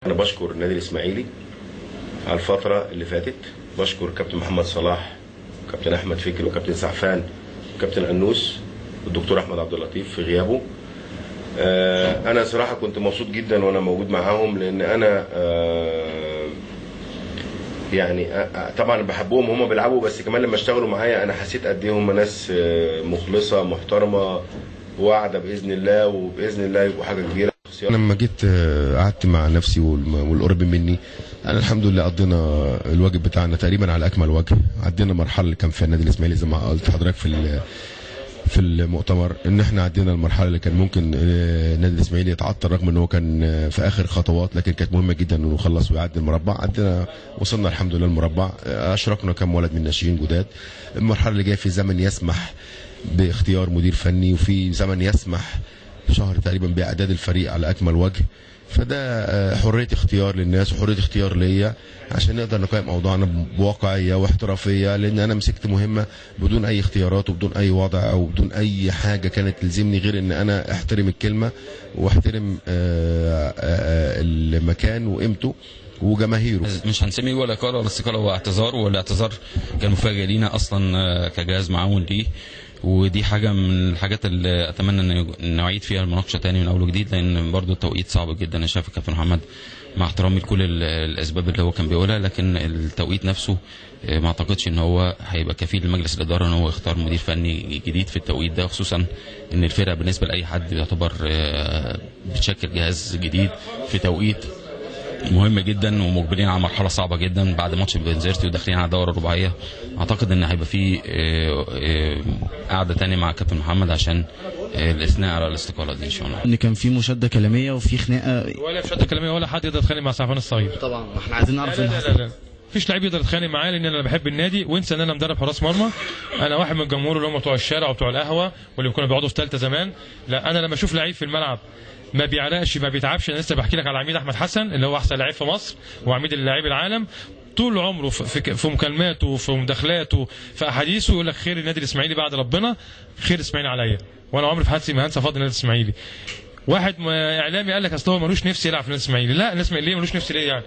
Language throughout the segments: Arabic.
أنا بشكر النادي الإسماعيلي على الفترة اللي فاتت، بشكر كابتن محمد صلاح وكابتن أحمد فكري وكابتن سعفان وكابتن أنوس والدكتور أحمد عبد اللطيف في غيابه. أنا صراحة كنت مبسوط جدا وأنا موجود معاهم، لأن أنا يعني طبعا بحبهم هم بيلعبوا، بس كمان لما اشتغلوا معايا أنا حسيت قد إيه هم ناس مخلصة محترمة واعدة بإذن الله، وبإذن الله يبقوا حاجة كبيرة. أنا لما جيت قعدت مع نفسي والقرب مني، أنا الحمد لله قضينا الواجب بتاعنا تقريبا على أكمل وجه. عدينا المرحلة اللي كان فيها النادي الإسماعيلي زي ما قلت حضرتك في المؤتمر، ان احنا عدينا المرحله اللي كان ممكن النادي الاسماعيلي يتعطل، رغم ان هو كان في اخر خطوات، لكن كانت مهمه جدا انه يخلص ويعدي المربع. عدينا وصلنا الحمد لله المربع، اشركنا كم ولد من الناشئين جداد. المرحله اللي جايه في زمن يسمح باختيار مدير فني، وفي زمن يسمح شهر تقريبا باعداد الفريق على اكمل وجه. فده حريه اختيار للناس وحريه اختيار ليا عشان نقدر نقيم اوضاعنا بواقعيه واحترافيه، لان انا مسكت مهمه بدون اي اختيارات وبدون اي وضع او بدون اي حاجه كانت تلزمني غير ان انا احترم الكلمه واحترم المكان وقيمته وجماهيره. مش هنسمي ولا اقاله ولا استقاله، هو اعتذار، والاعتذار كان مفاجئ لينا اصلا كجهاز معاون ليه، ودي حاجه من الحاجات اللي اتمنى ان نعيد فيها المناقشه تاني من اول وجديد، لان برضو التوقيت صعب جدا. انا شايف الكابتن محمد مع احترامي لكل الاسباب اللي هو كان بيقولها، لكن التوقيت نفسه ما اعتقدش ان هو هيبقى كفيل لمجلس الاداره ان هو يختار مدير فني جديد في التوقيت ده، خصوصا ان الفرقه بالنسبه لاي حد يعتبر بتشكل جهاز جديد في توقيت مهم جدا، ومقبلين على مرحله صعبه جدا بعد ماتش بنزرتي وداخلين على الدوره الرباعيه. اعتقد ان هيبقى في قعده ثانيه مع كابتن محمد عشان الاثناء على الاستقاله دي ان شاء الله. ان كان في مشاده كلاميه وفي خناقه، ولا مشاده كلاميه ولا حد يقدر يتخانق مع سعفان الصغير. طبعا احنا عايزين نعرف لا مفيش لعيب يقدر يتخانق معايا، لان انا بحب النادي، وانسى ان انا مدرب حراس مرمى. انا واحد من الجمهور اللي هم بتوع الشارع وبتوع القهوه واللي كانوا بيقعدوا في ثالثه زمان. لا، انا لما اشوف لعيب في الملعب ما بيعرقش ما بيتعبش، انا لسه بحكي لك على عميد احمد حسن اللي هو احسن لعيب في مصر وعميد اللاعبي العالم، طول عمره في مكالماته وفي مداخلاته في احاديثه يقول لك خير النادي الاسماعيلي بعد ربنا، خير الاسماعيلي عليا، وانا عمري في حياتي ما هنسى فضل النادي الاسماعيلي. واحد اعلامي قال لك اصل هو ملوش نفس يلعب في النادي الاسماعيلي. لا، النادي الاسماعيلي ليه ملوش نفس ليه يعني؟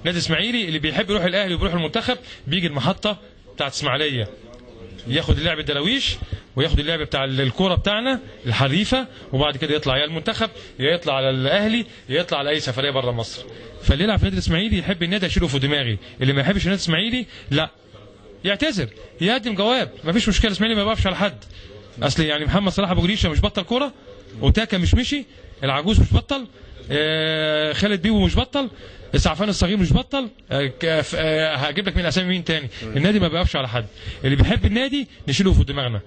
النادي الاسماعيلي اللي بيحب يروح الاهلي وبيروح المنتخب بيجي المحطه بتاعت اسماعيليه ياخد اللعب الدلاويش وياخد اللعب بتاع الكوره بتاعنا الحريفه، وبعد كده يطلع يا المنتخب يا يطلع على الاهلي يا يطلع على اي سفريه بره مصر. فاللي يلعب في النادي الاسماعيلي يحب النادي يشيله في دماغي، اللي ما يحبش النادي الاسماعيلي لا يعتذر يقدم جواب، ما فيش مشكله. الاسماعيلي ما يوقفش على حد، اصل يعني محمد صلاح ابو جريشه مش بطل كوره، وتاكا مش مشي، العجوز مش بطل، خالد بيبو مش بطل، سعفان الصغير مش بطل، هجيب لك من اسامي مين تاني. النادي ما بيقفش على حد، اللي بيحب النادي نشيله في دماغنا.